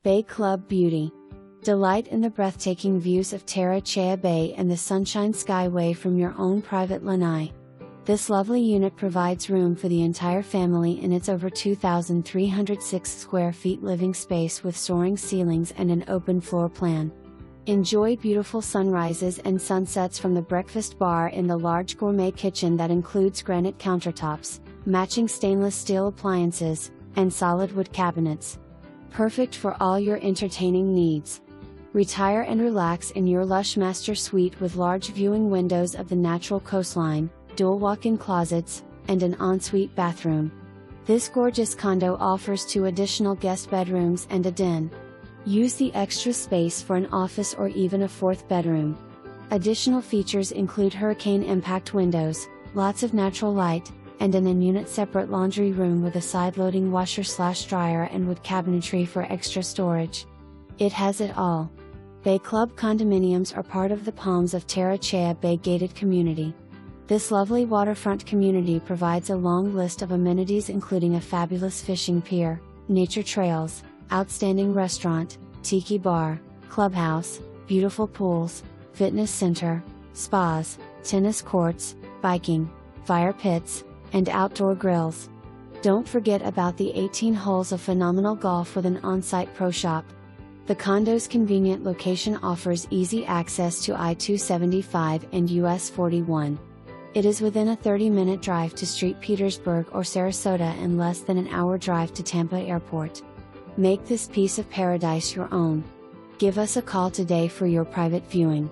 Bay Club Beauty. Delight in the breathtaking views of Terra Ceia Bay and the Sunshine Skyway from your own private lanai. This lovely unit provides room for the entire family in its over 2,306 square feet living space with soaring ceilings and an open floor plan. Enjoy beautiful sunrises and sunsets from the breakfast bar in the large gourmet kitchen that includes granite countertops, matching stainless steel appliances, and solid wood cabinets. Perfect for all your entertaining needs. Retire and relax in your lush master suite with large viewing windows of the natural coastline, dual walk-in closets, and an ensuite bathroom. This gorgeous condo offers 2 additional guest bedrooms and a den. Use the extra space for an office or even a 4th bedroom. Additional features include hurricane impact windows, lots of natural light, and an in-unit separate laundry room with a side-loading washer/dryer and wood cabinetry for extra storage. It has it all. Bay Club Condominiums are part of the Palms of Terra Ceia Bay gated community. This lovely waterfront community provides a long list of amenities including a fabulous fishing pier, nature trails, outstanding restaurant, tiki bar, clubhouse, beautiful pools, fitness center, spas, tennis courts, biking, fire pits, and outdoor grills. Don't forget about the 18 holes of phenomenal golf with an on-site pro shop. The condo's convenient location offers easy access to I-275 and US 41. It is within a 30-minute drive to St Petersburg or Sarasota and less than an hour drive to Tampa Airport. Make this piece of paradise your own. Give us a call today for your private viewing.